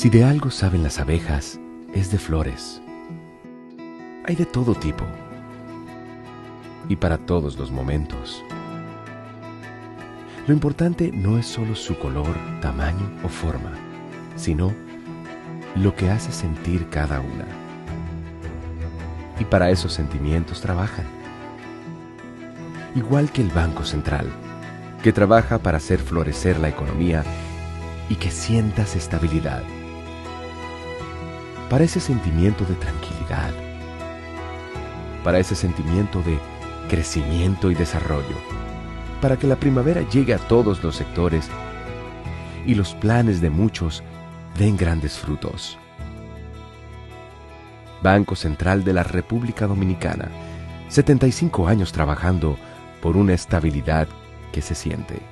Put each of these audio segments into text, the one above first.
Si de algo saben las abejas, es de flores. Hay de todo tipo y para todos los momentos. Lo importante no es solo su color, tamaño o forma, sino lo que hace sentir cada una. Y para esos sentimientos trabajan. Igual que el Banco Central, que trabaja para hacer florecer la economía y que sientas estabilidad. Para ese sentimiento de tranquilidad. Para ese sentimiento de crecimiento y desarrollo. Para que la primavera llegue a todos los sectores y los planes de muchos den grandes frutos. Banco Central de la República Dominicana, 75 años trabajando por una estabilidad que se siente.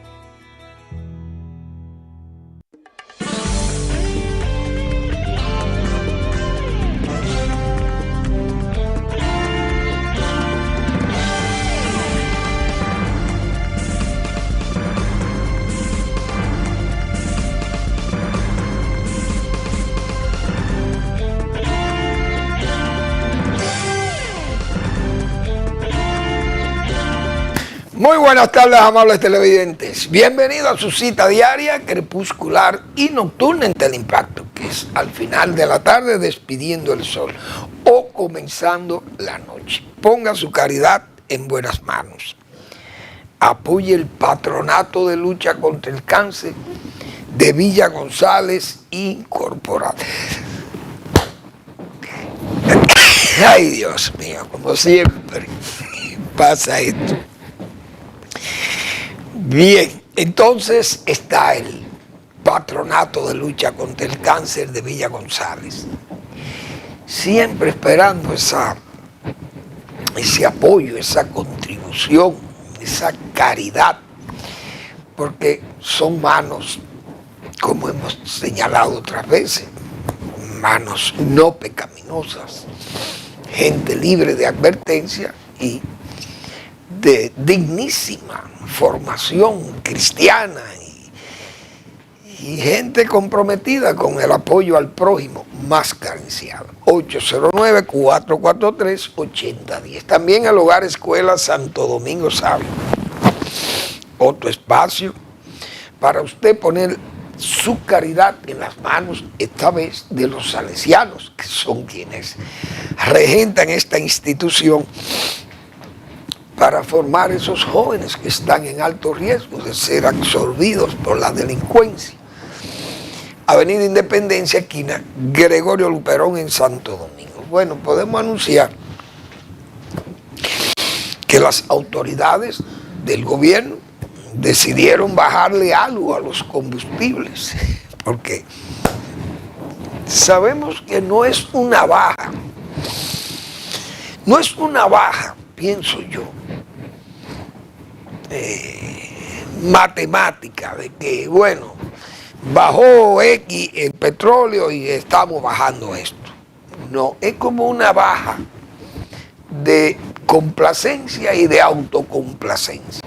Muy buenas tardes, amables televidentes. Bienvenidos a su cita diaria, crepuscular y nocturna en Teleimpacto, que es al final de la tarde despidiendo el sol o comenzando la noche. Ponga su caridad en buenas manos. Apoye el Patronato de Lucha contra el Cáncer de Villa González Incorporado. Ay, Dios mío, como siempre pasa esto. Bien, entonces está el Patronato de Lucha contra el Cáncer de Villa González. Siempre esperando ese apoyo, esa contribución, esa caridad, porque son manos, como hemos señalado otras veces, manos no pecaminosas, gente libre de advertencia y de dignísima formación cristiana y gente comprometida con el apoyo al prójimo más carenciado. 809-443-8010. También el Hogar Escuela Santo Domingo Sabio. Otro espacio para usted poner su caridad en las manos, esta vez de los salesianos, que son quienes regentan esta institución, para formar esos jóvenes que están en alto riesgo de ser absorbidos por la delincuencia. Avenida Independencia, esquina Gregorio Luperón en Santo Domingo. Bueno, podemos anunciar que las autoridades del gobierno decidieron bajarle algo a los combustibles, porque sabemos que no es una baja, pienso yo, matemática, de que, bueno, bajó X el petróleo y estamos bajando esto. No, es como una baja de complacencia y de autocomplacencia.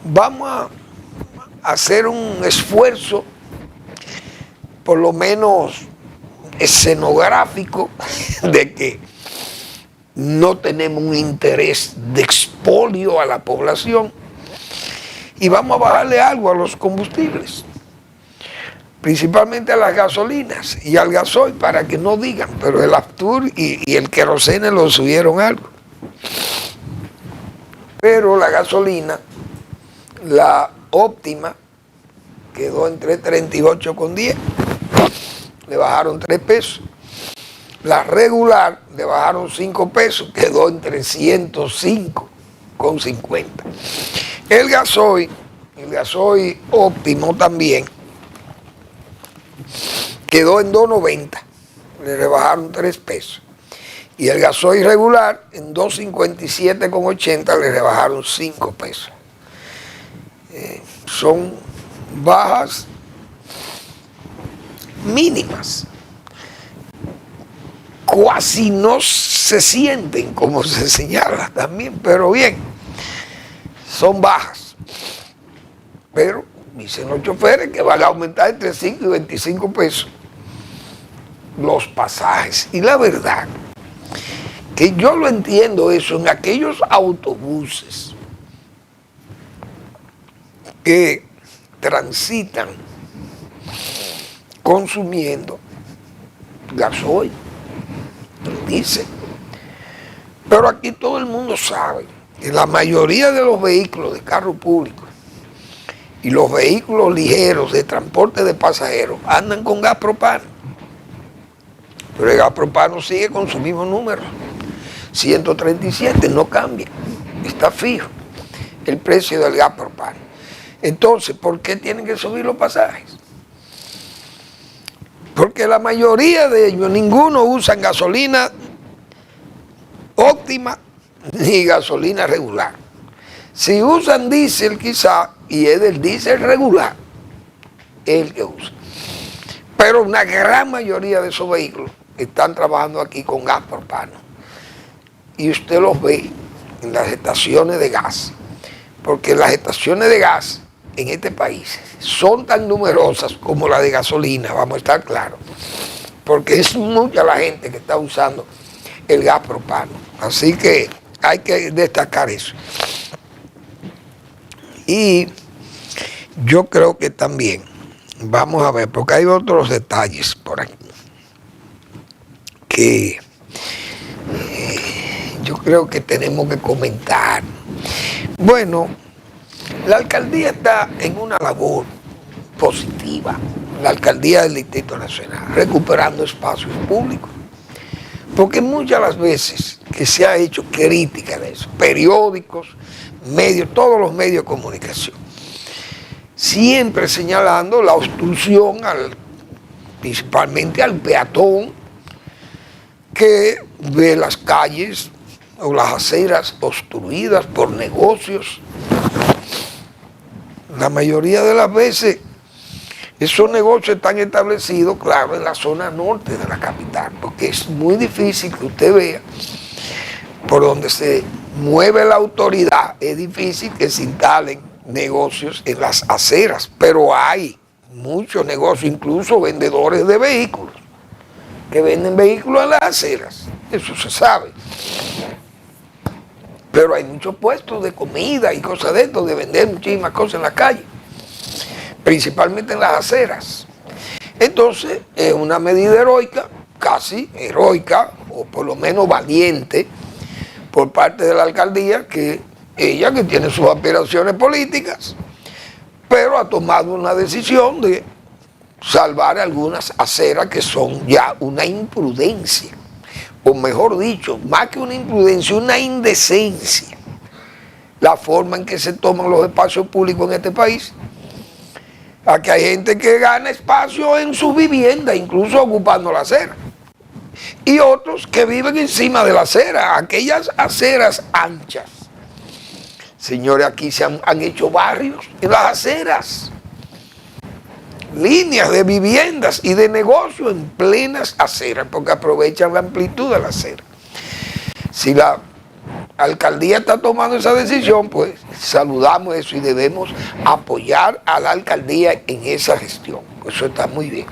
Vamos a hacer un esfuerzo, por lo menos escenográfico, de que no tenemos un interés de expolio a la población y vamos a bajarle algo a los combustibles, principalmente a las gasolinas y al gasoil, para que no digan, pero el Aptur y el querosene lo subieron algo. Pero la gasolina, la óptima, quedó en 338,10, le bajaron 3 pesos. La regular le bajaron 5 pesos, quedó en 305,50. El gasoil óptimo también, quedó en 2.90, le rebajaron 3 pesos. Y el gasoil regular en 2.57,80 le rebajaron 5 pesos. Son bajas mínimas. Casi no se sienten, como se señala también, pero bien, son bajas. Pero dicen los choferes que van a aumentar entre 5 y 25 pesos los pasajes. Y la verdad que yo lo entiendo eso en aquellos autobuses que transitan consumiendo gasoil, dice. Pero aquí todo el mundo sabe que la mayoría de los vehículos de carro público y los vehículos ligeros de transporte de pasajeros andan con gas propano. Pero el gas propano sigue con su mismo número, 137, no cambia, está fijo el precio del gas propano. Entonces, ¿por qué tienen que subir los pasajes? Porque la mayoría de ellos, ninguno usan gasolina óptima ni gasolina regular. Si usan diésel quizá, y es del diésel regular, es el que usa. Pero una gran mayoría de esos vehículos están trabajando aquí con gas propano. Y usted los ve en las estaciones de gas. Porque las estaciones de gas en este país son tan numerosas como las de gasolina, vamos a estar claros. Porque es mucha la gente que está usando el gas propano. Así que hay que destacar eso. Y yo creo que también, vamos a ver, porque hay otros detalles por aquí, que yo creo que tenemos que comentar. Bueno, la alcaldía está en una labor positiva, la alcaldía del Distrito Nacional, recuperando espacios públicos, porque muchas las veces que se ha hecho crítica de eso, periódicos, medios, todos los medios de comunicación, siempre señalando la obstrucción principalmente al peatón que ve las calles o las aceras obstruidas por negocios. La mayoría de las veces esos negocios están establecidos, claro, en la zona norte de la capital, porque es muy difícil que usted vea por donde se mueve la autoridad, es difícil que se instalen negocios en las aceras, pero hay muchos negocios, incluso vendedores de vehículos, que venden vehículos en las aceras, eso se sabe. Pero hay muchos puestos de comida y cosas de esto, de vender muchísimas cosas en la calle, principalmente en las aceras. Entonces, es una medida heroica, casi heroica, o por lo menos valiente, por parte de la alcaldía, que ella, que tiene sus aspiraciones políticas, pero ha tomado una decisión de salvar algunas aceras que son ya una imprudencia, o mejor dicho, más que una imprudencia, una indecencia, la forma en que se toman los espacios públicos en este país. Aquí hay gente que gana espacio en su vivienda, incluso ocupando la acera, y otros que viven encima de la acera, aquellas aceras anchas. Señores, aquí se han hecho barrios en las aceras, líneas de viviendas y de negocio en plenas aceras, porque aprovechan la amplitud de la acera. Si la alcaldía está tomando esa decisión, pues saludamos eso y debemos apoyar a la alcaldía en esa gestión. Eso está muy bien.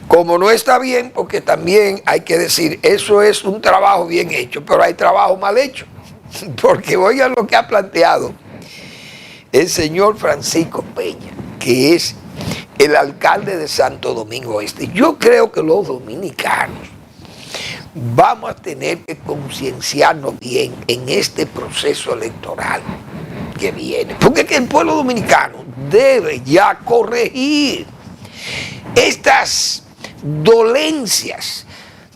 Como no está bien, porque también hay que decir, eso es un trabajo bien hecho, pero hay trabajo mal hecho. Porque oigan lo que ha planteado el señor Francisco Peña, que es el alcalde de Santo Domingo Este. Yo creo que los dominicanos vamos a tener que concienciarnos bien en este proceso electoral que viene, porque el pueblo dominicano debe ya corregir estas dolencias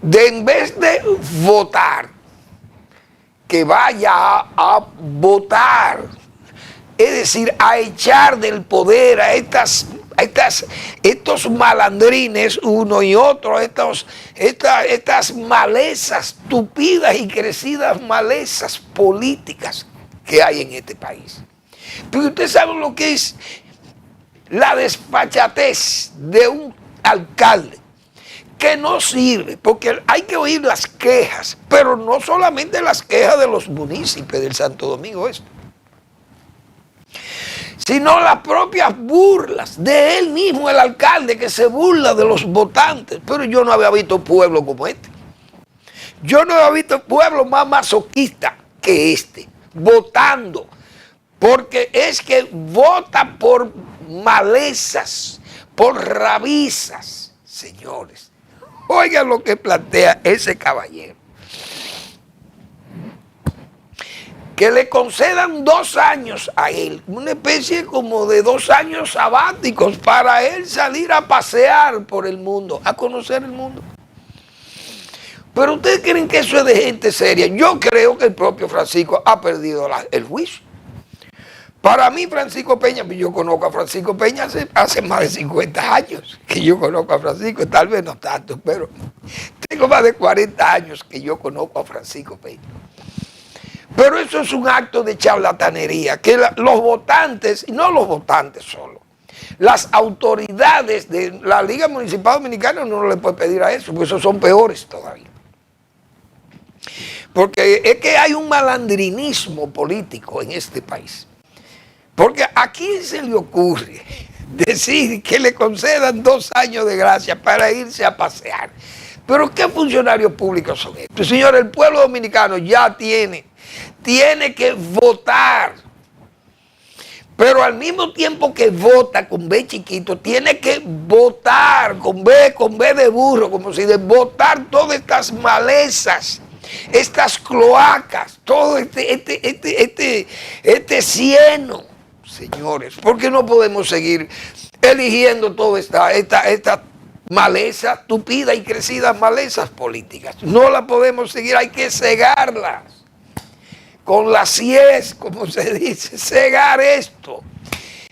de, en vez de votar, que vaya a votar, es decir, a echar del poder a estos malandrines, uno y otro, estas malezas, tupidas y crecidas malezas políticas que hay en este país. Pero usted sabe lo que es la despachatez de un alcalde que no sirve, porque hay que oír las quejas, pero no solamente las quejas de los municipios del Santo Domingo Este, sino las propias burlas de él mismo, el alcalde, que se burla de los votantes. Pero yo no había visto pueblo como este. Yo no había visto pueblo más masoquista que este, votando, porque es que vota por malezas, por rabizas, señores. Oigan lo que plantea ese caballero. Que le concedan 2 años a él, una especie como de 2 años sabáticos para él salir a pasear por el mundo, a conocer el mundo. Pero ustedes creen que eso es de gente seria. Yo creo que el propio Francisco ha perdido el juicio. Para mí, Francisco Peña, yo conozco a Francisco Peña hace más de 50 años que yo conozco a Francisco, tal vez no tanto, pero tengo más de 40 años que yo conozco a Francisco Peña. Pero eso es un acto de charlatanería, que los votantes, y no los votantes solo, las autoridades de la Liga Municipal Dominicana no le pueden pedir a eso, porque esos son peores todavía. Porque es que hay un malandrinismo político en este país. Porque ¿a quién se le ocurre decir que le concedan 2 años de gracia para irse a pasear? Pero ¿qué funcionarios públicos son estos? Señor, el pueblo dominicano ya tiene que votar. Pero al mismo tiempo que vota con B chiquito, tiene que votar con B de burro, como si de votar todas estas malezas, estas cloacas, todo este cieno, señores. Porque no podemos seguir eligiendo toda esta maleza, tupida y crecidas malezas políticas. No la podemos seguir, hay que cegarlas. Con la siez, como se dice, cegar esto.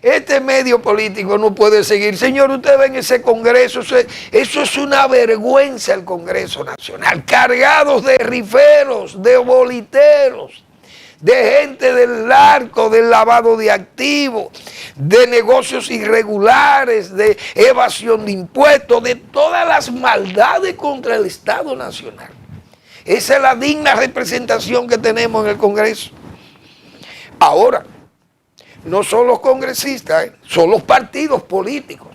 Este medio político no puede seguir. Señor, usted ve en ese Congreso, eso es una vergüenza, el Congreso Nacional. Cargados de riferos, de boliteros, de gente del narco, del lavado de activos, de negocios irregulares, de evasión de impuestos, de todas las maldades contra el Estado Nacional. Esa es la digna representación que tenemos en el Congreso. Ahora, no son los congresistas, son los partidos políticos.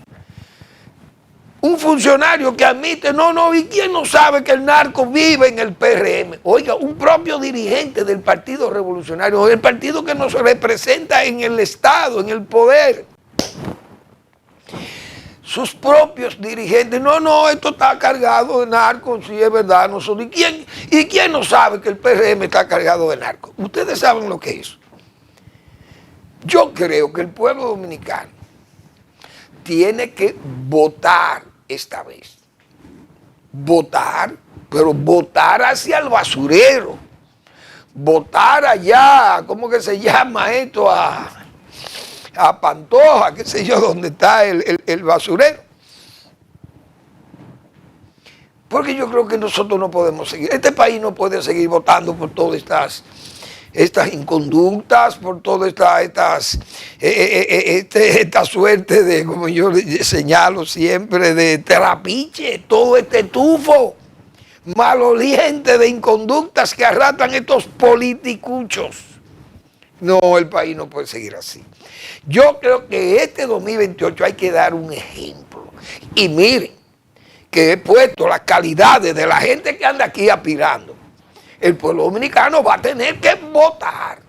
Un funcionario que admite, ¿y quién no sabe que el narco vive en el PRM? Oiga, un propio dirigente del Partido Revolucionario, el partido que nos representa en el Estado, en el poder. Sus propios dirigentes, esto está cargado de narcos, sí es verdad, nosotros. ¿Y quién no sabe que el PRM está cargado de narcos? Ustedes saben lo que es. Yo creo que el pueblo dominicano tiene que votar esta vez. Votar, pero votar hacia el basurero. Votar allá, ¿cómo que se llama esto? A Pantoja, qué sé yo, donde está el basurero. Porque yo creo que nosotros no podemos seguir, este país no puede seguir votando por todas estas inconductas, por todas esta suerte de, como yo señalo siempre, de trapiche, todo este tufo maloliente de inconductas que arrastran estos politicuchos. No, el país no puede seguir así. Yo creo que este 2028 hay que dar un ejemplo. Y miren, que he puesto las calidades de la gente que anda aquí aspirando. El pueblo dominicano va a tener que votar.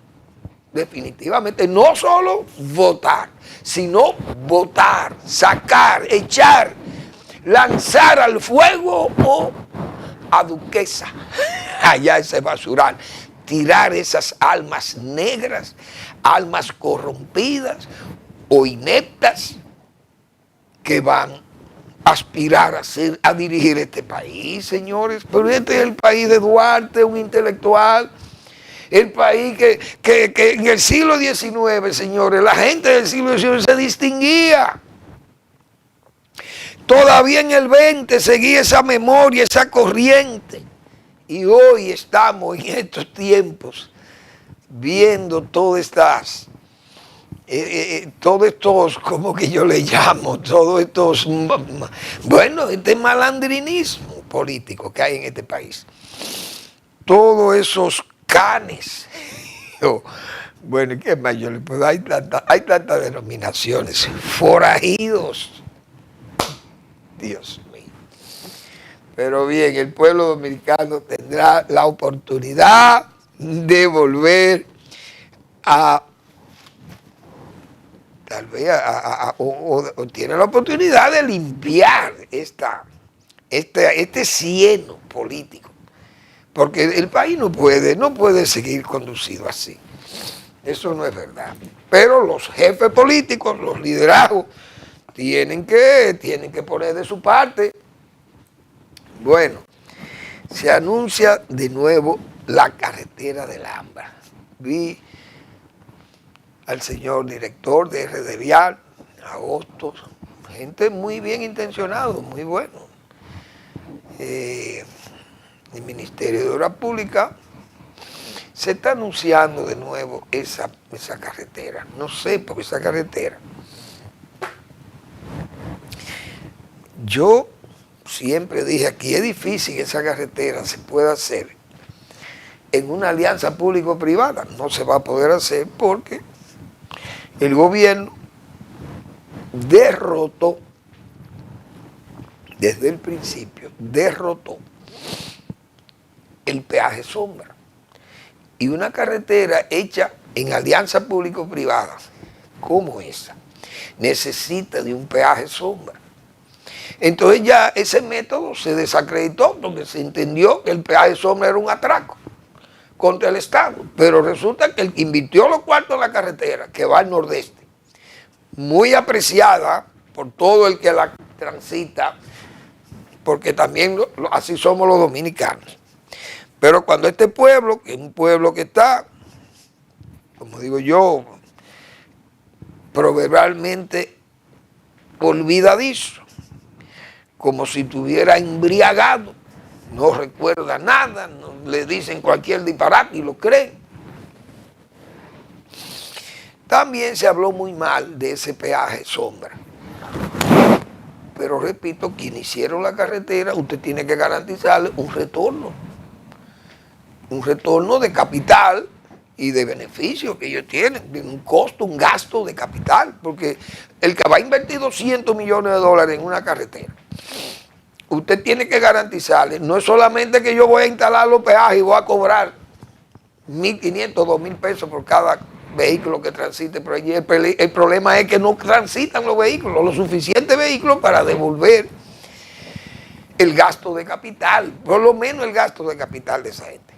Definitivamente, no solo votar, sino votar, sacar, echar, lanzar al fuego o a Duquesa, allá ese basural. Tirar esas almas negras, almas corrompidas o ineptas que van a aspirar a dirigir este país, señores. Pero este es el país de Duarte, un intelectual, el país que en el siglo XIX, señores, la gente del siglo XIX se distinguía. Todavía en el XX seguía esa memoria, esa corriente. Y hoy estamos en estos tiempos viendo todos estos, ¿cómo que yo le llamo? Todos estos, este malandrinismo político que hay en este país. Todos esos canes, Bueno, ¿qué más yo le puedo? Hay tantas denominaciones. Forajidos. Dios mío. Pero bien, el pueblo dominicano tendrá la oportunidad de volver a, tal vez, o tiene la oportunidad de limpiar este cieno político. Porque el país no puede seguir conducido así. Eso no es verdad. Pero los jefes políticos, los liderazgos, tienen que poner de su parte. Bueno, se anuncia de nuevo la carretera del AMBA. Vi al señor director de RD Vial, Agosto, gente muy bien intencionado, muy bueno. El Ministerio de Obras Públicas se está anunciando de nuevo esa carretera. No sé, porque esa carretera, yo siempre dije aquí, es difícil que esa carretera se pueda hacer en una alianza público-privada. No se va a poder hacer porque el gobierno derrotó, desde el principio, derrotó el peaje sombra. Y una carretera hecha en alianza público-privada como esa necesita de un peaje sombra. Entonces ya ese método se desacreditó porque se entendió que el peaje sombra era un atraco contra el Estado. Pero resulta que el que invirtió los cuartos en la carretera, que va al nordeste, muy apreciada por todo el que la transita, porque también así somos los dominicanos. Pero cuando este pueblo, que es un pueblo que está, como digo yo, proverbialmente olvidadizo, como si estuviera embriagado, no recuerda nada, no, le dicen cualquier disparate y lo creen. También se habló muy mal de ese peaje sombra. Pero repito, quienes hicieron la carretera, usted tiene que garantizarle un retorno de capital y de beneficio que ellos tienen, de un costo, un gasto de capital, porque el que va a invertir 200 millones de dólares en una carretera, usted tiene que garantizarle, no es solamente que yo voy a instalar los peajes y voy a cobrar 1.500, 2.000 pesos por cada vehículo que transite, pero el problema es que no transitan los vehículos, los suficientes vehículos para devolver el gasto de capital, por lo menos el gasto de capital de esa gente.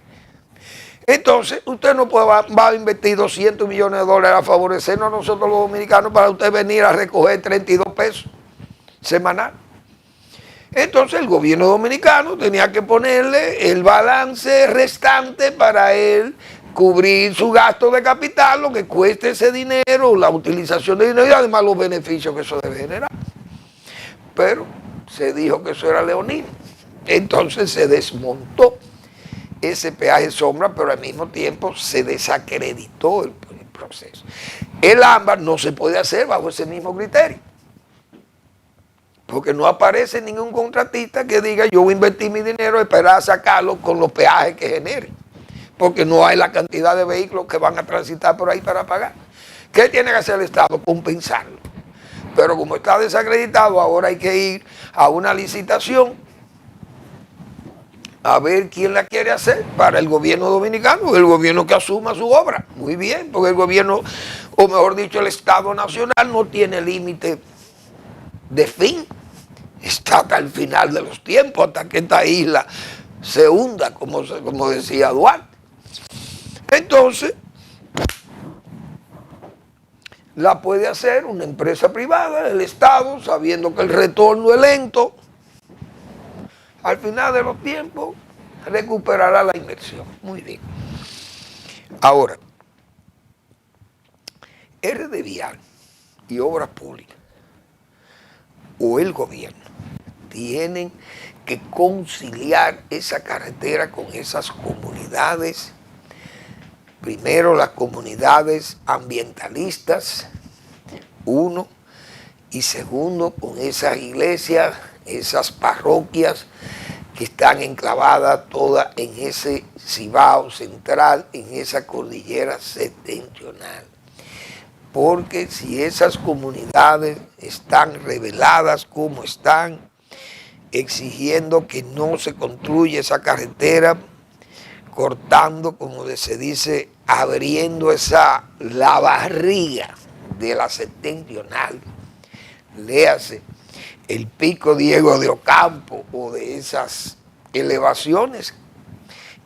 Entonces, usted no va a invertir 200 millones de dólares a favorecernos a nosotros los dominicanos para usted venir a recoger 32 pesos semanal. Entonces, el gobierno dominicano tenía que ponerle el balance restante para él cubrir su gasto de capital, lo que cueste ese dinero, la utilización de dinero y además los beneficios que eso debe generar. Pero se dijo que eso era leonino. Entonces se desmontó ese peaje sombra, pero al mismo tiempo se desacreditó el proceso. El AMBA no se puede hacer bajo ese mismo criterio, porque no aparece ningún contratista que diga yo voy a invertir mi dinero y esperar a sacarlo con los peajes que genere, porque no hay la cantidad de vehículos que van a transitar por ahí para pagar. ¿Qué tiene que hacer el Estado? Compensarlo. Pero como está desacreditado, ahora hay que ir a una licitación a ver quién la quiere hacer para el gobierno dominicano, el gobierno que asuma su obra. Muy bien, porque el gobierno, o mejor dicho, el Estado Nacional no tiene límite de fin. Está hasta el final de los tiempos, hasta que esta isla se hunda, como decía Duarte. Entonces, la puede hacer una empresa privada, el Estado, sabiendo que el retorno es lento. Al final de los tiempos, recuperará la inversión. Muy bien. Ahora, RD Vial y Obras Públicas o el gobierno tienen que conciliar esa carretera con esas comunidades. Primero, las comunidades ambientalistas, uno, y segundo, con esas iglesias, esas parroquias que están enclavadas todas en ese Cibao central, en esa cordillera septentrional. Porque si esas comunidades están rebeladas como están, exigiendo que no se construya esa carretera, cortando, como se dice, abriendo la barriga de la septentrional, léase el pico Diego de Ocampo o de esas elevaciones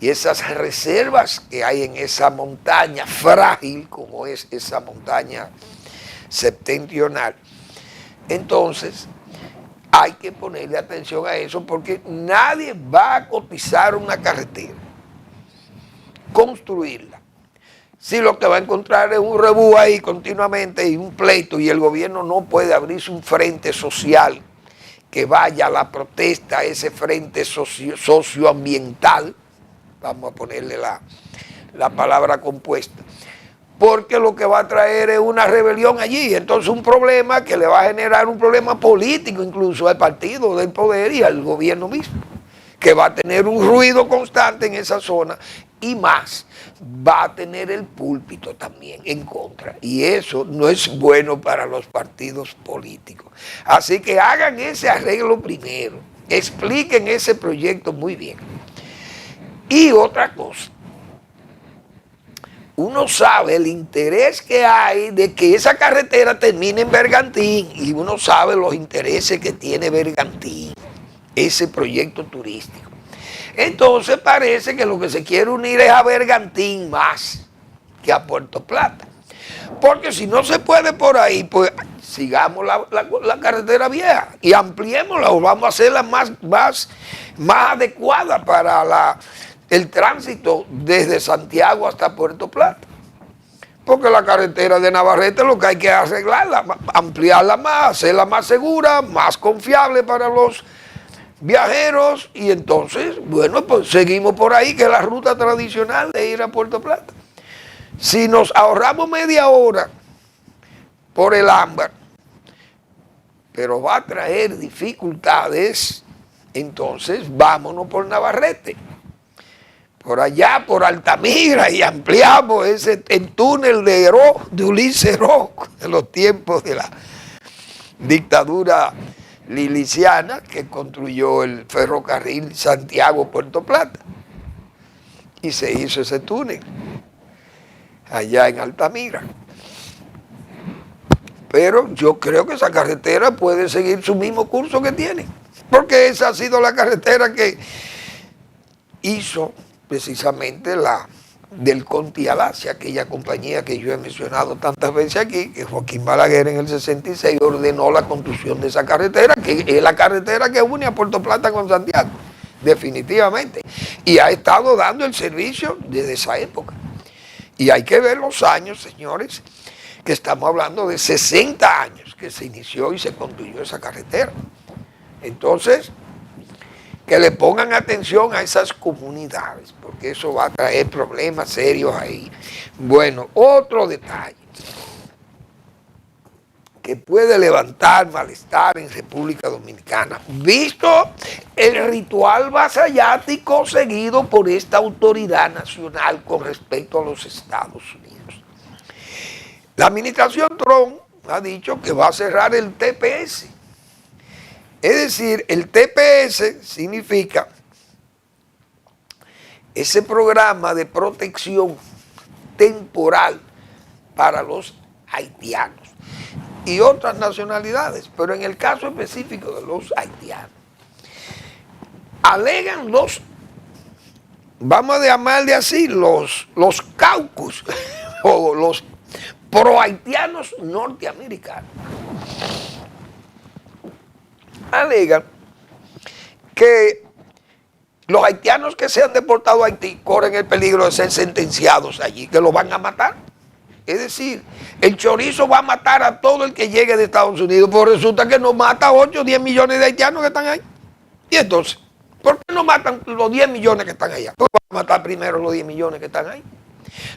y esas reservas que hay en esa montaña frágil como es esa montaña septentrional. Entonces hay que ponerle atención a eso porque nadie va a cotizar una carretera, construirla, si lo que va a encontrar es un rebú ahí continuamente y un pleito, y el gobierno no puede abrirse un frente social que vaya a la protesta, ese frente socioambiental, vamos a ponerle la palabra compuesta, porque lo que va a traer es una rebelión allí, entonces un problema que le va a generar un problema político incluso al partido del poder y al gobierno mismo, que va a tener un ruido constante en esa zona y más, va a tener el púlpito también en contra. Y eso no es bueno para los partidos políticos. Así que hagan ese arreglo primero, expliquen ese proyecto muy bien. Y otra cosa, uno sabe el interés que hay de que esa carretera termine en Bergantín y uno sabe los intereses que tiene Bergantín, ese proyecto turístico. Entonces parece que lo que se quiere unir es a Bergantín más que a Puerto Plata. Porque si no se puede por ahí, pues sigamos la carretera vieja y ampliémosla o vamos a hacerla más adecuada para el tránsito desde Santiago hasta Puerto Plata. Porque la carretera de Navarrete lo que hay que arreglarla, ampliarla más, hacerla más segura, más confiable para los viajeros, y entonces, bueno, pues seguimos por ahí, que es la ruta tradicional de ir a Puerto Plata. Si nos ahorramos media hora por el Ámbar, pero va a traer dificultades, entonces vámonos por Navarrete, por allá, por Altamira, y ampliamos el túnel de Ulises Heró, en los tiempos de la dictadura liliciana, que construyó el ferrocarril Santiago-Puerto Plata, y se hizo ese túnel allá en Altamira. Pero yo creo que esa carretera puede seguir su mismo curso que tiene, porque esa ha sido la carretera que hizo precisamente del Conti Alasia, aquella compañía que yo he mencionado tantas veces aquí, que Joaquín Balaguer en el 66 ordenó la construcción de esa carretera, que es la carretera que une a Puerto Plata con Santiago, definitivamente, y ha estado dando el servicio desde esa época. Y hay que ver los años, señores, que estamos hablando de 60 años que se inició y se construyó esa carretera. Entonces, que le pongan atención a esas comunidades, porque eso va a traer problemas serios ahí. Bueno, otro detalle que puede levantar malestar en República Dominicana, visto el ritual vasallático seguido por esta autoridad nacional con respecto a los Estados Unidos. La administración Trump ha dicho que va a cerrar el TPS. Es decir, el TPS significa ese programa de protección temporal para los haitianos y otras nacionalidades, pero en el caso específico de los haitianos, alegan vamos a llamarle así, los caucus o los pro-haitianos norteamericanos, alegan que los haitianos que se han deportado a Haití corren el peligro de ser sentenciados allí, que los van a matar. Es decir, el chorizo va a matar a todo el que llegue de Estados Unidos, pero resulta que no mata a 8 o 10 millones de haitianos que están ahí. Y entonces, ¿por qué no matan los 10 millones que están allá? ¿Por qué van a matar primero los 10 millones que están ahí?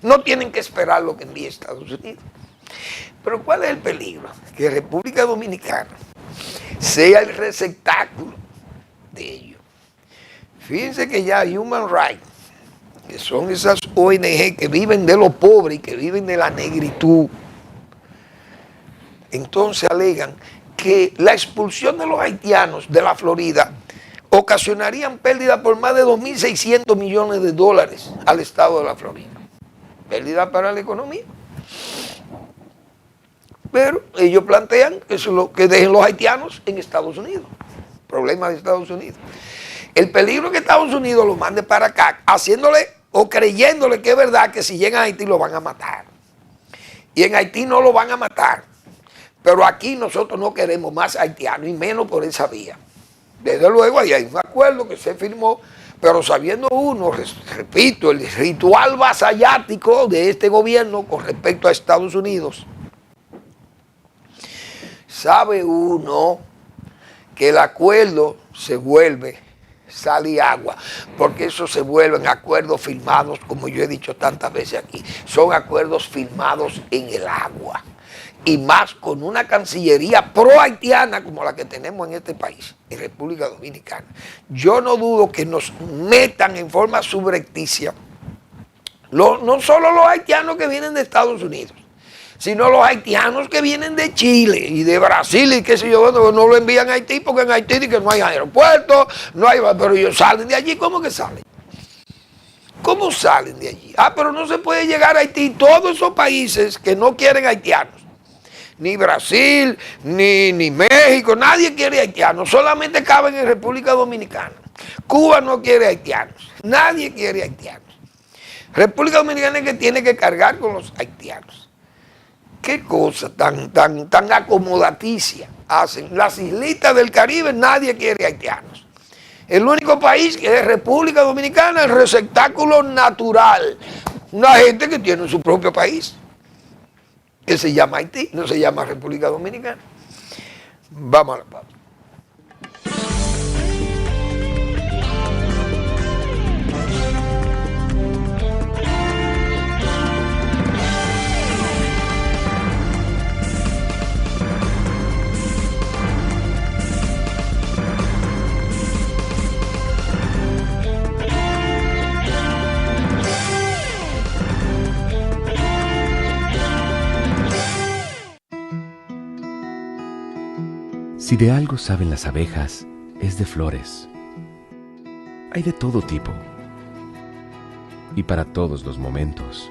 No tienen que esperar lo que envíe Estados Unidos. Pero ¿cuál es el peligro? Que República Dominicana sea el receptáculo de ellos. Fíjense que ya Human Rights, que son esas ONG que viven de lo pobre y que viven de la negritud, entonces alegan que la expulsión de los haitianos de la Florida ocasionarían pérdida por más de 2.600 millones de dólares al estado de la Florida. Pérdida para la economía. Pero ellos plantean que dejen los haitianos en Estados Unidos. Problema de Estados Unidos. El peligro que Estados Unidos los mande para acá, haciéndole o creyéndole que es verdad que si llegan a Haití lo van a matar. Y en Haití no lo van a matar. Pero aquí nosotros no queremos más haitianos y menos por esa vía. Desde luego ahí hay un acuerdo que se firmó, pero sabiendo uno, repito, el ritual vasallático de este gobierno con respecto a Estados Unidos, sabe uno que el acuerdo se vuelve sal y agua, porque eso se vuelven acuerdos firmados, como yo he dicho tantas veces aquí, son acuerdos firmados en el agua, y más con una cancillería pro-haitiana como la que tenemos en este país, en República Dominicana. Yo no dudo que nos metan en forma subrepticia, no solo los haitianos que vienen de Estados Unidos, sino los haitianos que vienen de Chile y de Brasil y qué sé yo, no lo envían a Haití porque en Haití que no hay aeropuerto, no hay, pero ellos salen de allí. ¿Cómo que salen? ¿Cómo salen de allí? Pero no se puede llegar a Haití. Todos esos países que no quieren haitianos, ni Brasil, ni México, nadie quiere haitianos, solamente caben en República Dominicana. Cuba no quiere haitianos, nadie quiere haitianos. República Dominicana es que tiene que cargar con los haitianos. Qué cosa tan acomodaticia hacen. Las islitas del Caribe nadie quiere haitianos. El único país que es República Dominicana, el receptáculo natural. Una gente que tiene su propio país, que se llama Haití, no se llama República Dominicana. Vamos a la pausa. Si de algo saben las abejas, es de flores. Hay de todo tipo y para todos los momentos.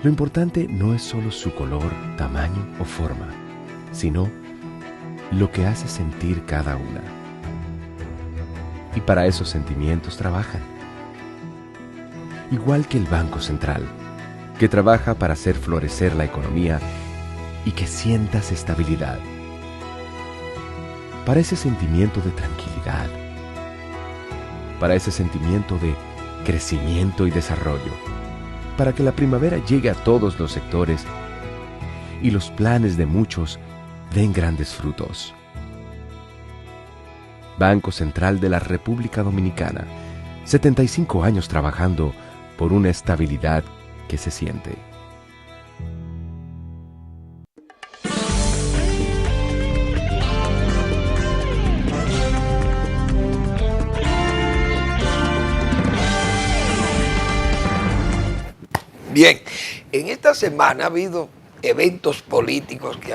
Lo importante no es solo su color, tamaño o forma, sino lo que hace sentir cada una. Y para esos sentimientos trabajan. Igual que el Banco Central, que trabaja para hacer florecer la economía y que sientas estabilidad. Para ese sentimiento de tranquilidad, para ese sentimiento de crecimiento y desarrollo, para que la primavera llegue a todos los sectores y los planes de muchos den grandes frutos. Banco Central de la República Dominicana, 75 años trabajando por una estabilidad que se siente. Bien, en esta semana ha habido eventos políticos que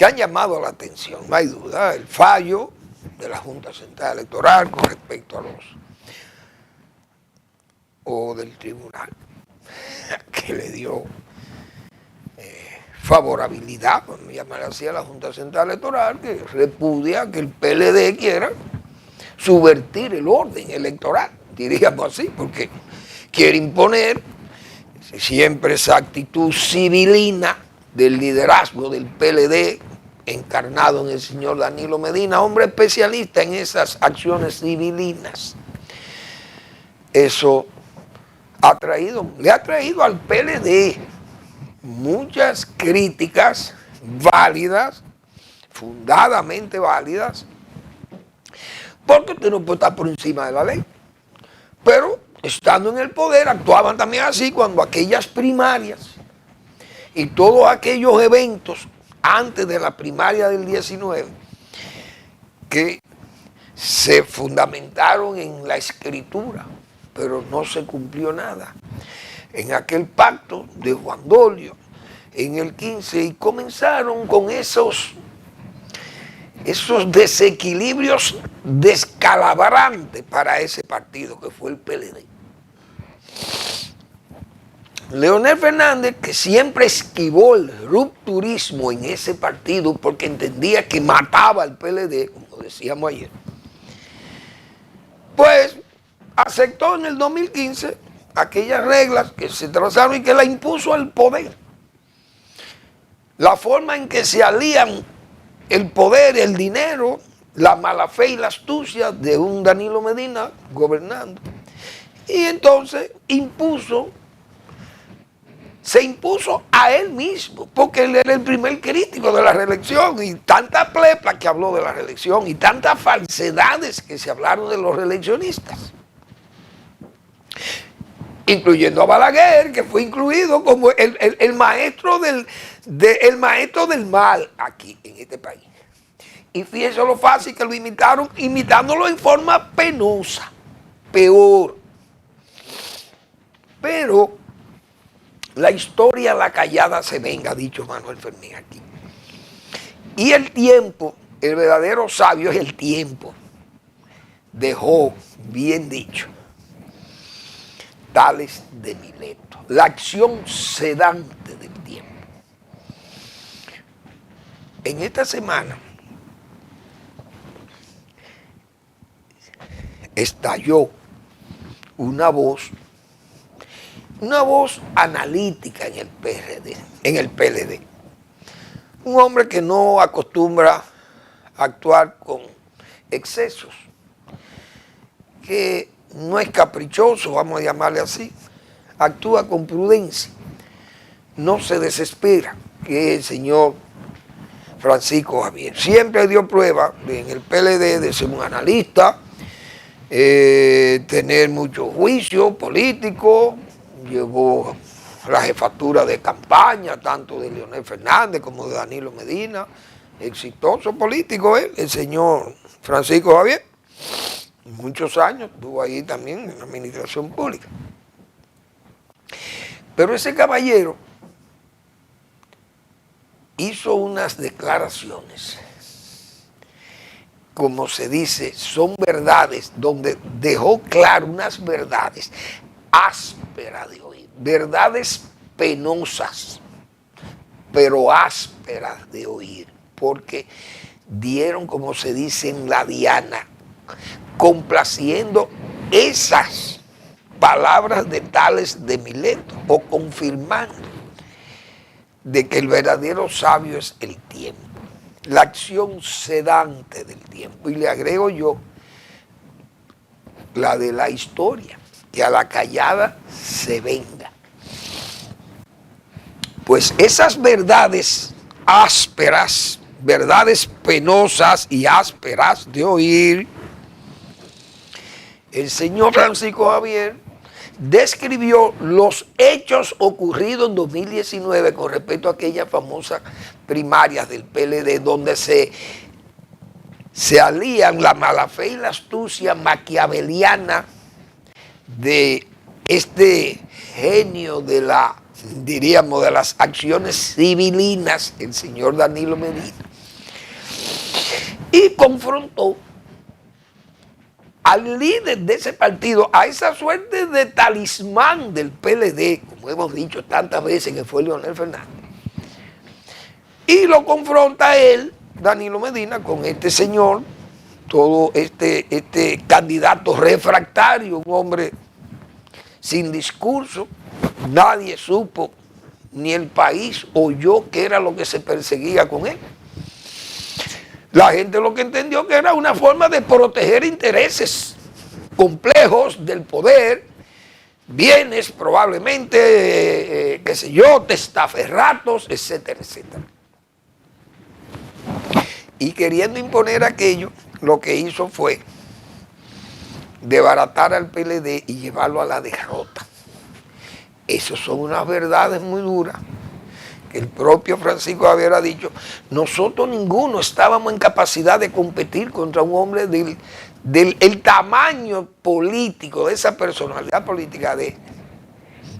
han llamado la atención, no hay duda. El fallo de la Junta Central Electoral con respecto a o del tribunal, que le dio favorabilidad, vamos a llamar así, a la Junta Central Electoral, que repudia que el PLD quiera subvertir el orden electoral, diríamos así, porque quiere imponer siempre esa actitud civilina del liderazgo del PLD, encarnado en el señor Danilo Medina, hombre especialista en esas acciones civilinas. Eso le ha traído al PLD muchas críticas válidas, fundadamente válidas, porque usted no puede estar por encima de la ley. Pero estando en el poder actuaban también así cuando aquellas primarias y todos aquellos eventos antes de la primaria del 19, que se fundamentaron en la escritura, pero no se cumplió nada. En aquel pacto de Juan Dolio, en el 15, y comenzaron con esos desequilibrios descalabrantes para ese partido que fue el PLD. Leonel Fernández, que siempre esquivó el rupturismo en ese partido porque entendía que mataba al PLD, como decíamos ayer, pues aceptó en el 2015 aquellas reglas que se trazaron y que la impuso al poder. La forma en que se alían el poder, el dinero, la mala fe y la astucia de un Danilo Medina gobernando. Y entonces se impuso a él mismo, porque él era el primer crítico de la reelección, y tanta plepla que habló de la reelección y tantas falsedades que se hablaron de los reeleccionistas, incluyendo a Balaguer, que fue incluido como el maestro del mal aquí en este país. Y fíjense lo fácil que lo imitaron, imitándolo en forma penosa, peor. Pero la historia a la callada se venga, ha dicho Manuel Fermín aquí. Y el tiempo, el verdadero sabio es el tiempo. Dejó bien dicho Tales de Mileto, la acción sedante del tiempo. En esta semana estalló una voz analítica en el PLD. Un hombre que no acostumbra a actuar con excesos, que no es caprichoso, vamos a llamarle así, actúa con prudencia, no se desespera, que es el señor Francisco Javier. Siempre dio prueba en el PLD de ser un analista, tener mucho juicio político, llevó la jefatura de campaña tanto de Leonel Fernández como de Danilo Medina, exitoso político el señor Francisco Javier. Muchos años estuvo ahí también en la administración pública. Pero ese caballero hizo unas declaraciones, como se dice, son verdades, donde dejó claro unas verdades ásperas de oír, verdades penosas, pero ásperas de oír, porque dieron, como se dice en la diana, complaciendo esas palabras de Tales de Mileto, o confirmando de que el verdadero sabio es el tiempo, la acción sedante del tiempo. Y le agrego yo la de la historia, que a la callada se venga. Pues esas verdades ásperas, verdades penosas y ásperas de oír, el señor Francisco Javier describió los hechos ocurridos en 2019 con respecto a aquellas famosas primarias del PLD, donde se alían la mala fe y la astucia maquiaveliana de este genio de diríamos, de las acciones civilinas, el señor Danilo Medina, y confrontó al líder de ese partido, a esa suerte de talismán del PLD, como hemos dicho tantas veces, que fue Leonel Fernández. Y lo confronta él, Danilo Medina, con este señor, todo este candidato refractario, un hombre sin discurso. Nadie supo, ni el país oyó qué era lo que se perseguía con él. La gente lo que entendió que era una forma de proteger intereses complejos del poder, bienes probablemente, qué sé yo, testaferratos, etcétera, etcétera. Y queriendo imponer aquello, lo que hizo fue desbaratar al PLD y llevarlo a la derrota. Esas son unas verdades muy duras que el propio Francisco Javier ha dicho, nosotros ninguno estábamos en capacidad de competir contra un hombre del tamaño político, de esa personalidad política de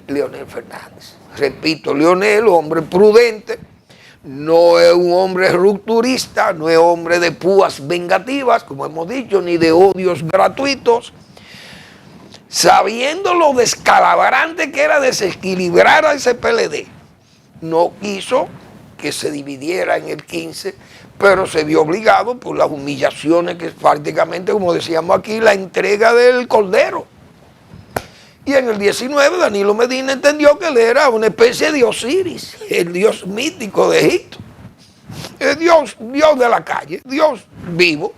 Leonel Fernández. Repito, Leonel, hombre prudente, no es un hombre rupturista, no es hombre de púas vengativas, como hemos dicho, ni de odios gratuitos. Sabiendo lo descalabrante que era desequilibrar a ese PLD, no quiso que se dividiera en el 15, pero se vio obligado por las humillaciones que es prácticamente, como decíamos aquí, la entrega del Cordero. Y en el 19 Danilo Medina entendió que él era una especie de Osiris, el dios mítico de Egipto. El Dios de la calle, Dios vivo.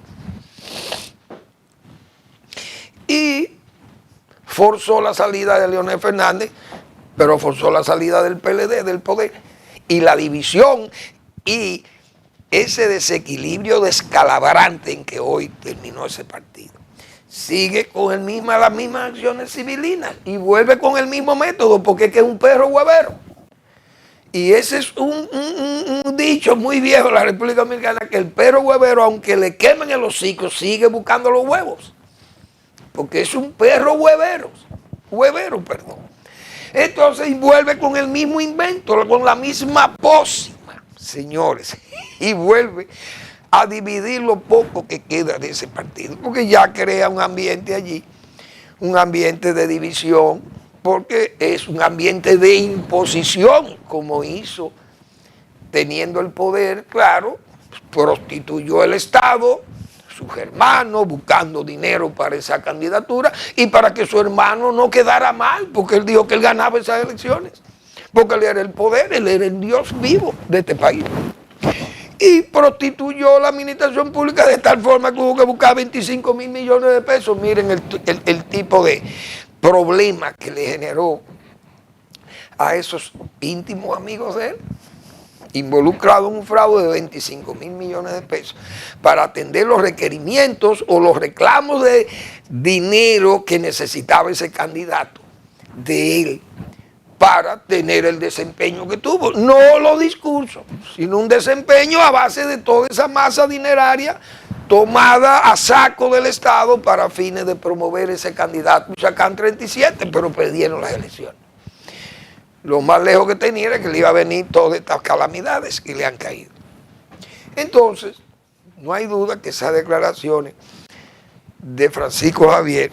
Y forzó la salida de Leonel Fernández, pero forzó la salida del PLD, del poder. Y la división y ese desequilibrio descalabrante en que hoy terminó ese partido. Sigue con las mismas acciones civilinas y vuelve con el mismo método, porque es que es un perro huevero. Y ese es un dicho muy viejo de la República Dominicana, que el perro huevero, aunque le quemen el hocico, sigue buscando los huevos. Porque es un perro huevero, perdón. Entonces vuelve con el mismo invento, con la misma pócima, señores, y vuelve a dividir lo poco que queda de ese partido, porque ya crea un ambiente allí, un ambiente de división, porque es un ambiente de imposición, como hizo teniendo el poder, claro, prostituyó el Estado, sus hermanos, buscando dinero para esa candidatura y para que su hermano no quedara mal, porque él dijo que él ganaba esas elecciones, porque él era el poder, él era el Dios vivo de este país. Y prostituyó la administración pública de tal forma que hubo que buscar 25 mil millones de pesos. Miren el tipo de problema que le generó a esos íntimos amigos de él, involucrado en un fraude de 25 mil millones de pesos para atender los requerimientos o los reclamos de dinero que necesitaba ese candidato de él para tener el desempeño que tuvo. No los discursos, sino un desempeño a base de toda esa masa dineraria tomada a saco del Estado para fines de promover ese candidato. Sacan 37, pero perdieron las elecciones. Lo más lejos que tenía era que le iba a venir todas estas calamidades que le han caído. Entonces, no hay duda que esas declaraciones de Francisco Javier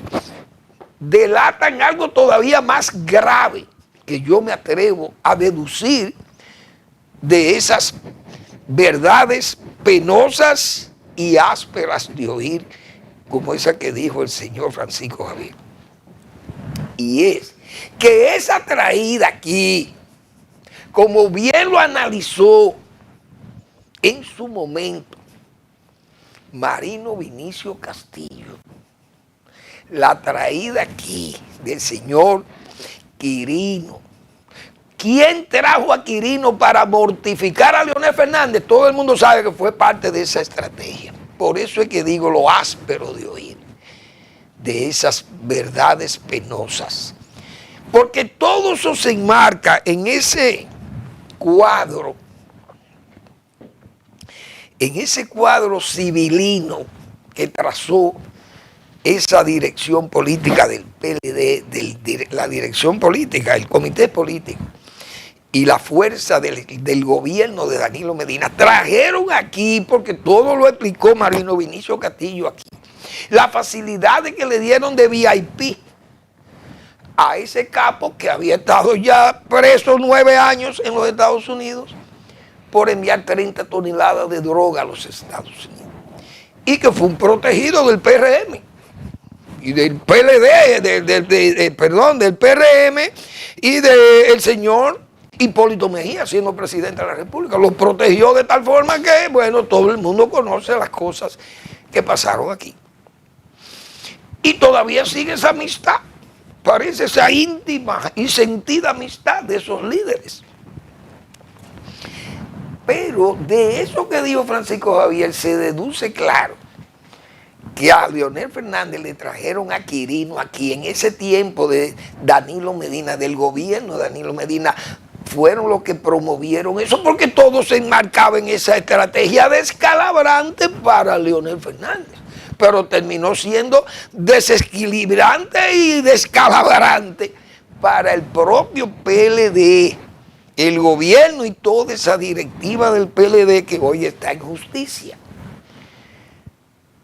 delatan algo todavía más grave que yo me atrevo a deducir de esas verdades penosas y ásperas de oír, como esa que dijo el señor Francisco Javier. Y es que esa traída aquí, como bien lo analizó en su momento Marino Vinicio Castillo, la traída aquí del señor Quirino. ¿Quién trajo a Quirino para mortificar a Leonel Fernández? Todo el mundo sabe que fue parte de esa estrategia. Por eso es que digo lo áspero de oír, de esas verdades penosas. Porque todo eso se enmarca en ese cuadro civilino que trazó esa dirección política del PLD, la dirección política, el comité político y la fuerza del gobierno de Danilo Medina. Trajeron aquí, porque todo lo explicó Marino Vinicio Castillo aquí, la facilidad de que le dieron de VIP a ese capo que había estado ya preso 9 años en los Estados Unidos por enviar 30 toneladas de droga a los Estados Unidos. Y que fue un protegido del PRM y del PLD, del PRM y del señor Hipólito Mejía, siendo presidente de la República. Lo protegió de tal forma que, bueno, todo el mundo conoce las cosas que pasaron aquí. Y todavía sigue esa amistad. Parece esa íntima y sentida amistad de esos líderes. Pero de eso que dijo Francisco Javier se deduce claro que a Leonel Fernández le trajeron a Quirino aquí en ese tiempo de Danilo Medina, del gobierno de Danilo Medina, fueron los que promovieron eso, porque todos se enmarcaban en esa estrategia descalabrante para Leonel Fernández, pero terminó siendo desequilibrante y descalabrante para el propio PLD, el gobierno y toda esa directiva del PLD que hoy está en justicia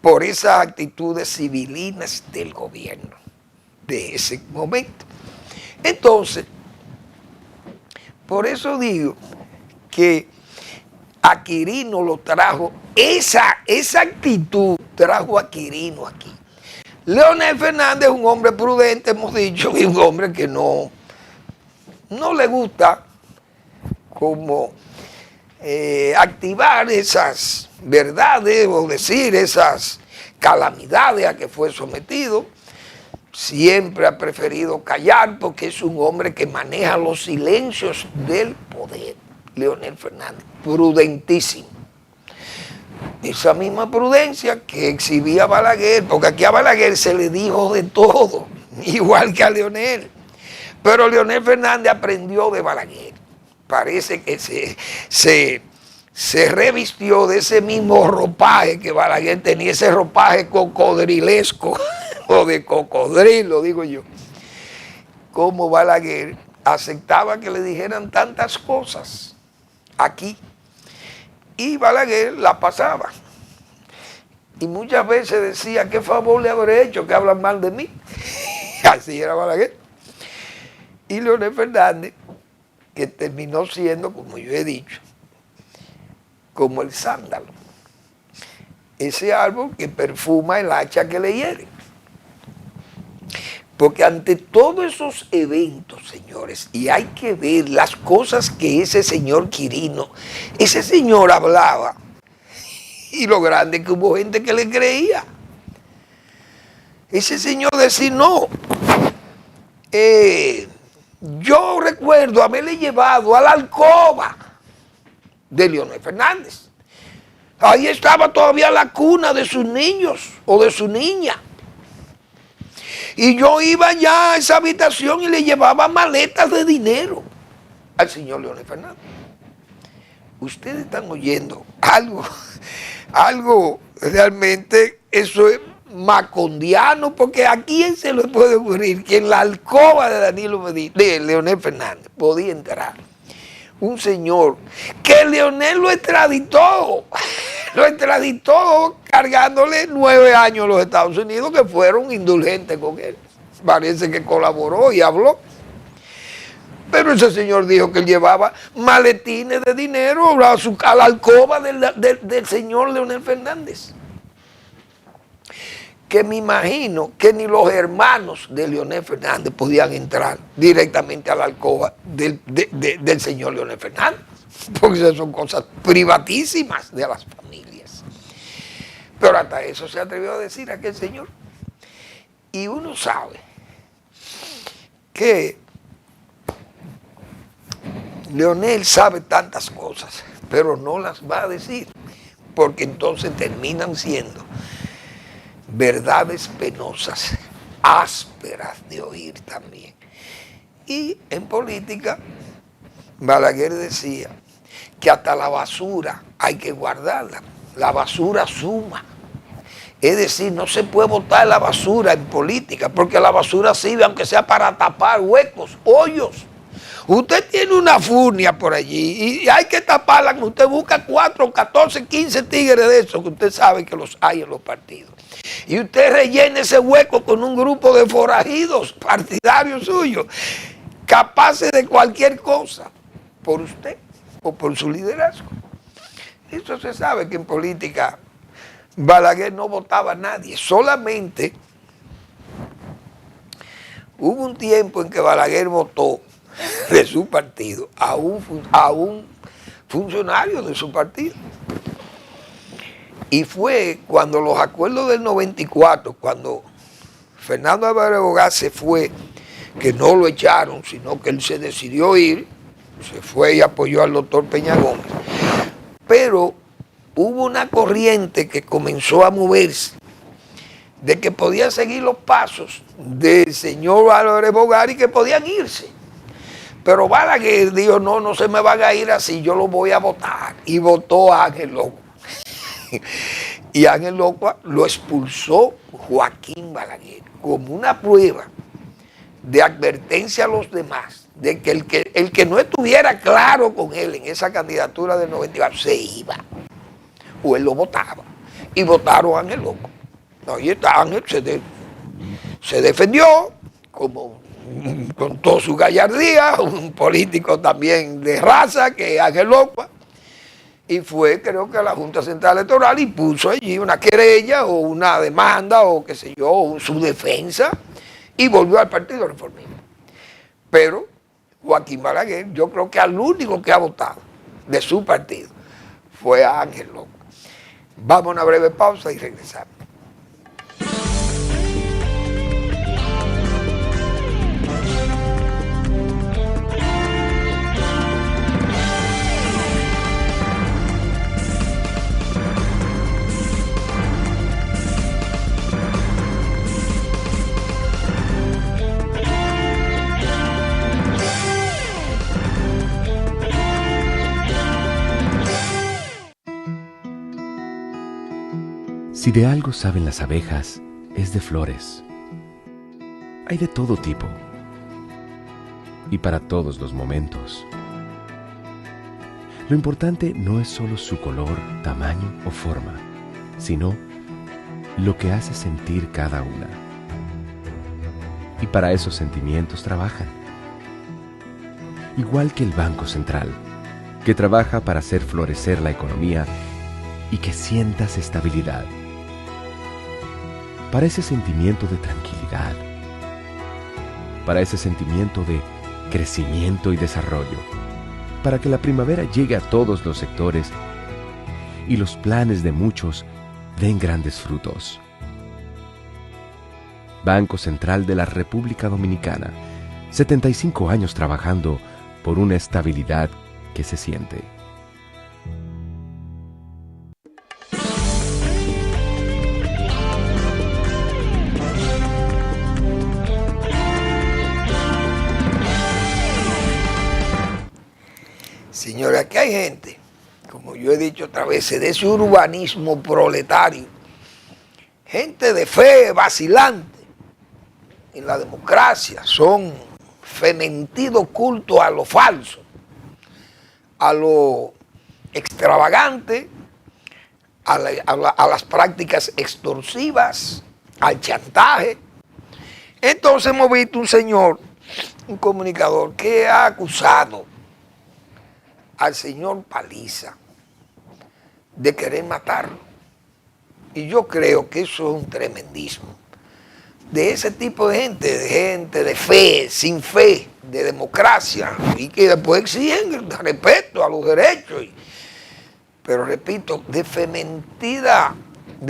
por esas actitudes civilinas del gobierno de ese momento. Entonces, por eso digo que a Quirino lo trajo, esa actitud trajo a Quirino aquí. Leonel Fernández es un hombre prudente, hemos dicho, y un hombre que no le gusta como activar esas verdades o decir esas calamidades a que fue sometido. Siempre ha preferido callar porque es un hombre que maneja los silencios del poder. Leonel Fernández, prudentísimo. Esa misma prudencia que exhibía Balaguer, porque aquí a Balaguer se le dijo de todo, igual que a Leonel. Pero Leonel Fernández aprendió de Balaguer. Parece que se revistió de ese mismo ropaje que Balaguer tenía, ese ropaje cocodrilesco, o de cocodrilo, digo yo. Como Balaguer aceptaba que le dijeran tantas cosas aquí, y Balaguer la pasaba. Y muchas veces decía, ¿qué favor le habré hecho que hablan mal de mí? Así era Balaguer. Y Leonel Fernández, que terminó siendo, como yo he dicho, como el sándalo, ese árbol que perfuma el hacha que le hiere. Porque ante todos esos eventos, señores, y hay que ver las cosas que ese señor Quirino, ese señor hablaba, y lo grande que hubo gente que le creía. Ese señor decía, no, yo recuerdo haberle llevado a la alcoba de Leonel Fernández. Ahí estaba todavía la cuna de sus niños o de su niña. Y yo iba ya a esa habitación y le llevaba maletas de dinero al señor Leonel Fernández. Ustedes están oyendo algo realmente, eso es macondiano, porque a quién se le puede ocurrir que en la alcoba de Danilo Medina, de Leonel Fernández, podía entrar un señor que Leonel lo extraditó cargándole 9 años a los Estados Unidos, que fueron indulgentes con él. Parece que colaboró y habló. Pero ese señor dijo que él llevaba maletines de dinero a la alcoba del señor Leonel Fernández. Que me imagino que ni los hermanos de Leonel Fernández podían entrar directamente a la alcoba del señor Leonel Fernández, porque esas son cosas privatísimas de las familias. Pero hasta eso se atrevió a decir aquel señor. Y uno sabe que Leonel sabe tantas cosas, pero no las va a decir, porque entonces terminan siendo verdades penosas, ásperas de oír también. Y en política, Balaguer decía que hasta la basura hay que guardarla, la basura suma. Es decir, no se puede botar la basura en política, porque la basura sirve aunque sea para tapar huecos, hoyos. Usted tiene una furnia por allí y hay que taparla. Usted busca 4, 14, 15 tigres de esos que usted sabe que los hay en los partidos. Y usted rellena ese hueco con un grupo de forajidos partidarios suyos, capaces de cualquier cosa, por usted o por su liderazgo. Eso se sabe que en política Balaguer no votaba a nadie, solamente hubo un tiempo en que Balaguer votó de su partido a un funcionario de su partido. Y fue cuando los acuerdos del 94, cuando Fernando Álvarez Bogás se fue, que no lo echaron, sino que él se decidió ir, se fue y apoyó al doctor Peña Gómez. Pero hubo una corriente que comenzó a moverse, de que podían seguir los pasos del señor Álvarez Bogás y que podían irse. Pero Balaguer dijo, no, no se me van a ir así, yo lo voy a votar. Y votó a Ángel Locua. Y Ángel Locua lo expulsó Joaquín Balaguer como una prueba de advertencia a los demás, de que el que no estuviera claro con él en esa candidatura del 94 se iba, o él lo votaba. Y votaron a Ángel Locua. Ahí está Ángel, se defendió como con toda su gallardía, un político también de raza que es Ángel Locua, y fue, creo que a la Junta Central Electoral y puso allí una querella o una demanda o qué sé yo, o su defensa, y volvió al Partido Reformista. Pero Joaquín Balaguer, yo creo que al único que ha votado de su partido fue a Ángel Locua. Vamos a una breve pausa y regresamos. Si de algo saben las abejas, es de flores. Hay de todo tipo y para todos los momentos. Lo importante no es solo su color, tamaño o forma, sino lo que hace sentir cada una. Y para esos sentimientos trabajan. Igual que el Banco Central, que trabaja para hacer florecer la economía y que sientas estabilidad. Para ese sentimiento de tranquilidad, para ese sentimiento de crecimiento y desarrollo, para que la primavera llegue a todos los sectores y los planes de muchos den grandes frutos. Banco Central de la República Dominicana, 75 años trabajando por una estabilidad que se siente. Señores, aquí hay gente, como yo he dicho otra vez, de ese urbanismo proletario, gente de fe vacilante en la democracia, son fementido culto a lo falso, a lo extravagante, a las prácticas extorsivas, al chantaje. Entonces hemos visto un señor, un comunicador, que ha acusado al señor Paliza de querer matarlo. Y yo creo que eso es un tremendismo. De ese tipo de gente de fe, sin fe, de democracia, y que después exigen el respeto a los derechos. Pero repito, de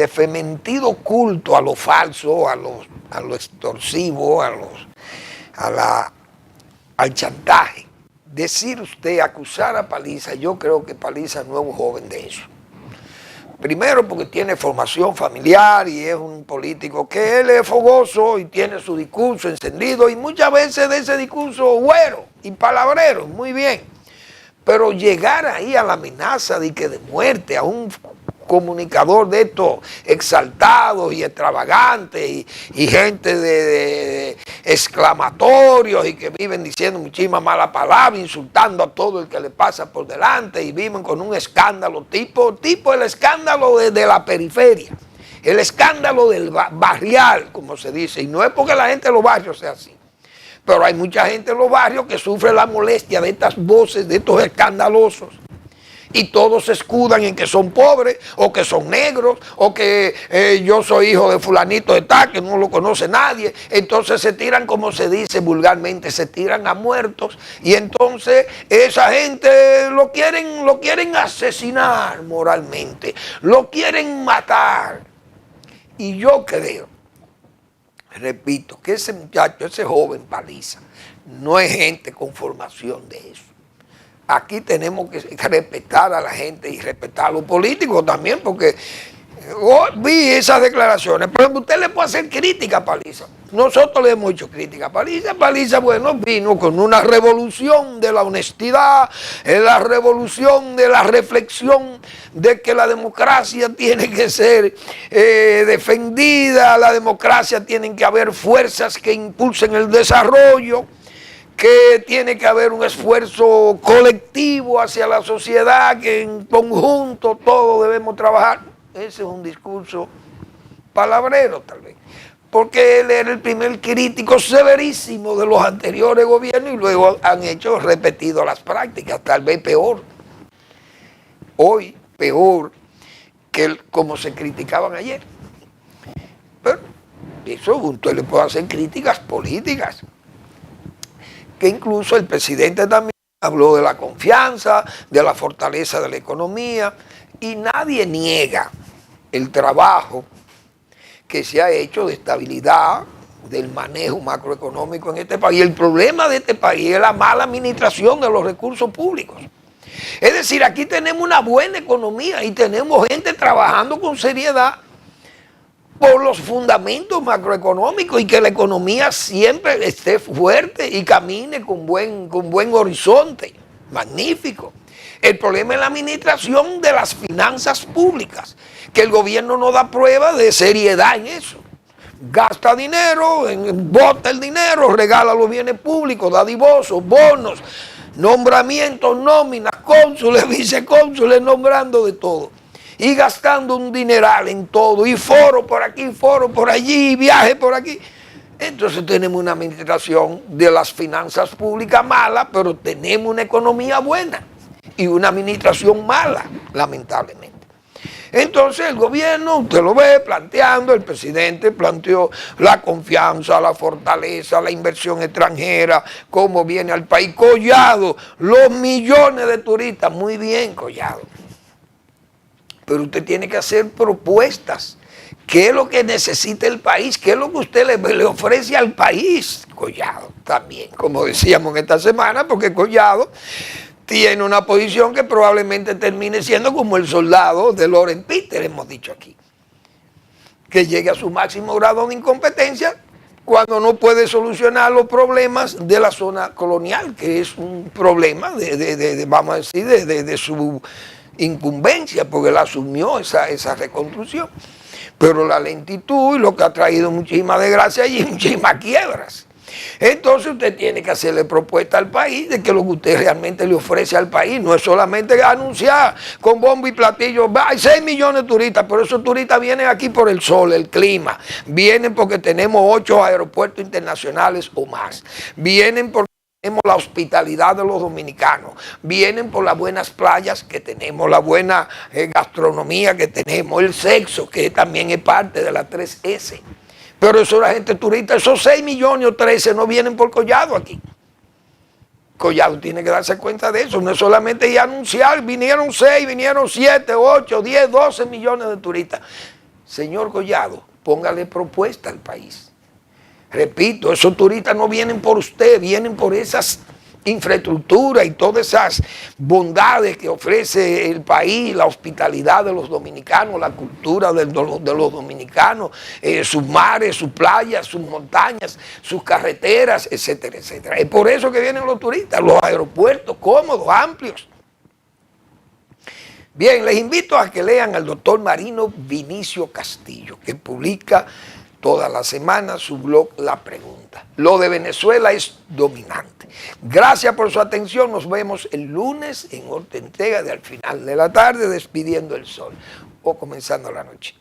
fementido culto a lo falso, a lo extorsivo, al chantaje. Decir usted, acusar a Paliza, yo creo que Paliza no es un joven de eso. Primero porque tiene formación familiar y es un político que él es fogoso y tiene su discurso encendido y muchas veces de ese discurso güero y palabrero, muy bien. Pero llegar ahí a la amenaza de muerte a un comunicador de estos exaltados y extravagantes y gente de exclamatorios y que viven diciendo muchísimas malas palabras, insultando a todo el que le pasa por delante y viven con un escándalo tipo el escándalo de la periferia, el escándalo del barrial, como se dice, y no es porque la gente de los barrios sea así, pero hay mucha gente en los barrios que sufre la molestia de estas voces, de estos escandalosos. Y todos se escudan en que son pobres, o que son negros, o que yo soy hijo de fulanito de tal, que no lo conoce nadie. Entonces se tiran, como se dice vulgarmente, se tiran a muertos. Y entonces esa gente lo quieren asesinar moralmente, lo quieren matar. Y yo creo, repito, que ese muchacho, ese joven Paliza, no es gente con formación de eso. Aquí tenemos que respetar a la gente y respetar a los políticos también, porque vi esas declaraciones. Por ejemplo, usted le puede hacer crítica a Paliza. Nosotros le hemos hecho crítica a Paliza. Paliza, bueno, vino con una revolución de la honestidad, la revolución de la reflexión de que la democracia tiene que ser defendida, la democracia tiene que haber fuerzas que impulsen el desarrollo, que tiene que haber un esfuerzo colectivo hacia la sociedad, que en conjunto todos debemos trabajar. Ese es un discurso palabrero tal vez, porque él era el primer crítico severísimo de los anteriores gobiernos y luego han repetido las prácticas, tal vez peor. Hoy peor que como se criticaban ayer. Pero eso usted le puede hacer críticas políticas, que incluso el presidente también habló de la confianza, de la fortaleza de la economía, y nadie niega el trabajo que se ha hecho de estabilidad, del manejo macroeconómico en este país. El problema de este país es la mala administración de los recursos públicos. Es decir, aquí tenemos una buena economía y tenemos gente trabajando con seriedad por los fundamentos macroeconómicos y que la economía siempre esté fuerte y camine con buen horizonte. Magnífico. El problema es la administración de las finanzas públicas, que el gobierno no da prueba de seriedad en eso. Gasta dinero, bota el dinero, regala los bienes públicos, dadivosos, bonos, nombramientos, nóminas, cónsules, vicecónsules, nombrando de todo. Y gastando un dineral en todo, y foro por aquí, foro por allí, viaje por aquí. Entonces tenemos una administración de las finanzas públicas mala, pero tenemos una economía buena y una administración mala, lamentablemente. Entonces el gobierno, usted lo ve planteando, el presidente planteó la confianza, la fortaleza, la inversión extranjera, cómo viene al país. Collado, los millones de turistas, muy bien, Collado. Pero usted tiene que hacer propuestas. ¿Qué es lo que necesita el país? ¿Qué es lo que usted le ofrece al país? Collado también, como decíamos en esta semana, porque Collado tiene una posición que probablemente termine siendo como el soldado de Loren Peter, hemos dicho aquí, que llegue a su máximo grado de incompetencia cuando no puede solucionar los problemas de la zona colonial, que es un problema vamos a decir, de su incumbencia, porque él asumió esa reconstrucción. Pero la lentitud y lo que ha traído muchísima desgracia y muchísimas quiebras. Entonces usted tiene que hacerle propuesta al país de que lo que usted realmente le ofrece al país no es solamente anunciar con bombo y platillo, hay 6 millones de turistas, pero esos turistas vienen aquí por el sol, el clima, vienen porque tenemos 8 aeropuertos internacionales o más, vienen porque tenemos la hospitalidad de los dominicanos, vienen por las buenas playas que tenemos, la buena gastronomía que tenemos, el sexo que también es parte de la 3S. Pero eso es la gente turista, esos 6 millones o 13 no vienen por Collado aquí. Collado tiene que darse cuenta de eso, no es solamente ir a anunciar, vinieron 6, vinieron 7, 8, 10, 12 millones de turistas. Señor Collado, póngale propuesta al país. Repito, esos turistas no vienen por usted, vienen por esas infraestructura y todas esas bondades que ofrece el país, la hospitalidad de los dominicanos, la cultura de los dominicanos, sus mares, sus playas, sus montañas, sus carreteras, etcétera, etcétera. Es por eso que vienen los turistas, los aeropuertos cómodos, amplios. Bien, les invito a que lean al doctor Marino Vinicio Castillo, que publica toda la semana su blog La Pregunta. Lo de Venezuela es dominante. Gracias por su atención. Nos vemos el lunes en otra entrega de Al Final de la Tarde, despidiendo el sol o comenzando la noche.